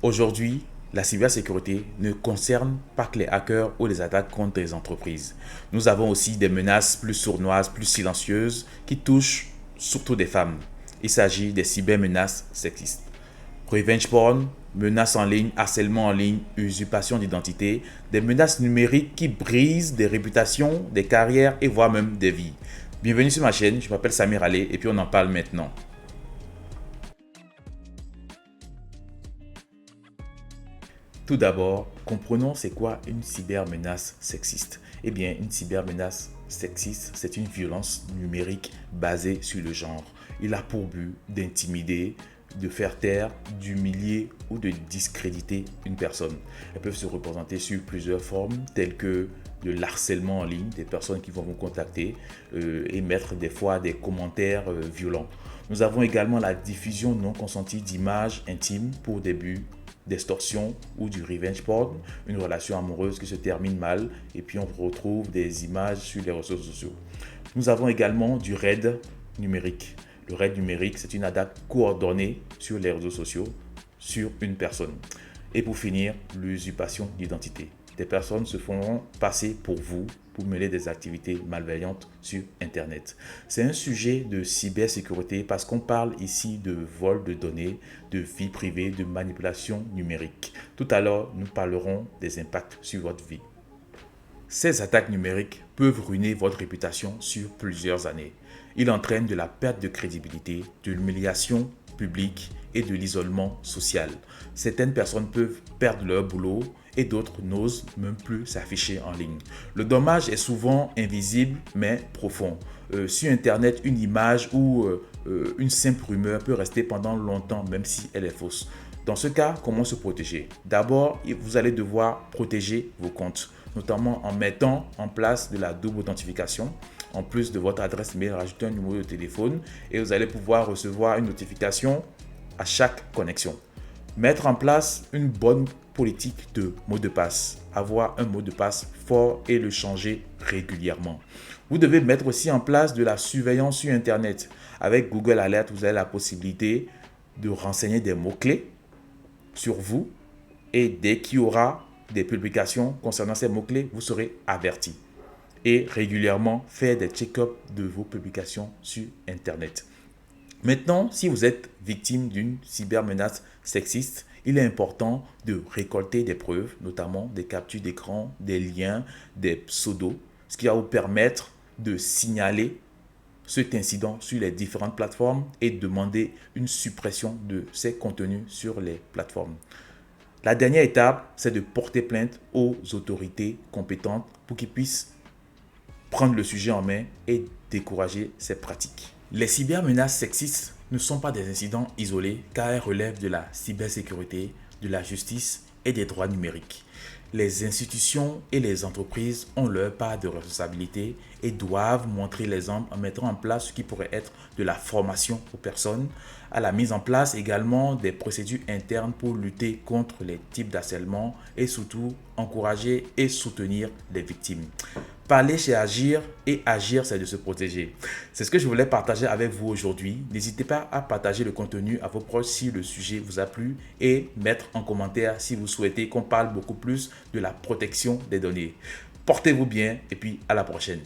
Aujourd'hui, la cybersécurité ne concerne pas que les hackers ou les attaques contre les entreprises. Nous avons aussi des menaces plus sournoises, plus silencieuses, qui touchent surtout des femmes. Il s'agit des cybermenaces sexistes. Revenge porn, menaces en ligne, harcèlement en ligne, usurpation d'identité, des menaces numériques qui brisent des réputations, des carrières et voire même des vies. Bienvenue sur ma chaîne, je m'appelle Samir Allé et puis on en parle maintenant. Tout d'abord, comprenons c'est quoi une cybermenace sexiste. Eh bien, une cybermenace sexiste, c'est une violence numérique basée sur le genre. Il a pour but d'intimider, de faire taire, d'humilier ou de discréditer une personne. Elles peuvent se représenter sur plusieurs formes, telles que de l'harcèlement en ligne, des personnes qui vont vous contacter et mettre des fois des commentaires violents. Nous avons également la diffusion non consentie d'images intimes pour des buts d'extorsion ou du revenge porn, une relation amoureuse qui se termine mal et puis on retrouve des images sur les réseaux sociaux. Nous avons également du raid numérique. Le raid numérique, c'est une attaque coordonnée sur les réseaux sociaux sur une personne. Et pour finir, l'usurpation d'identité. Des personnes se feront passer pour vous pour mener des activités malveillantes sur Internet. C'est un sujet de cybersécurité parce qu'on parle ici de vol de données, de vie privée, de manipulation numérique. Tout à l'heure, nous parlerons des impacts sur votre vie. Ces attaques numériques peuvent ruiner votre réputation sur plusieurs années. Il entraîne de la perte de crédibilité, de l'humiliation publique et de l'isolement social. Certaines personnes peuvent perdre leur boulot et d'autres n'osent même plus s'afficher en ligne. Le dommage est souvent invisible mais profond. Sur Internet, une image ou une simple rumeur peut rester pendant longtemps même si elle est fausse. Dans ce cas, comment se protéger? D'abord, vous allez devoir protéger vos comptes, notamment en mettant en place de la double authentification. En plus de votre adresse mail, rajoutez un numéro de téléphone et vous allez pouvoir recevoir une notification à chaque connexion. Mettre en place une bonne politique de mot de passe. Avoir un mot de passe fort et le changer régulièrement. Vous devez mettre aussi en place de la surveillance sur Internet. Avec Google Alert, vous avez la possibilité de renseigner des mots-clés sur vous et dès qu'il y aura des publications concernant ces mots-clés, vous serez averti. Et régulièrement faire des check-ups de vos publications sur Internet. Maintenant, si vous êtes victime d'une cybermenace sexiste, il est important de récolter des preuves, notamment des captures d'écran, des liens, des pseudos, ce qui va vous permettre de signaler cet incident sur les différentes plateformes et demander une suppression de ces contenus sur les plateformes. La dernière étape, c'est de porter plainte aux autorités compétentes pour qu'ils puissent prendre le sujet en main et décourager ces pratiques. Les cybermenaces sexistes ne sont pas des incidents isolés car elles relèvent de la cybersécurité, de la justice et des droits numériques. Les institutions et les entreprises ont leur part de responsabilité et doivent montrer l'exemple en mettant en place ce qui pourrait être de la formation aux personnes, à la mise en place également des procédures internes pour lutter contre les types d'harcèlement et surtout encourager et soutenir les victimes. Parler, c'est agir et agir, c'est de se protéger. C'est ce que je voulais partager avec vous aujourd'hui. N'hésitez pas à partager le contenu à vos proches si le sujet vous a plu et mettre en commentaire si vous souhaitez qu'on parle beaucoup plus de la protection des données. Portez-vous bien et puis à la prochaine.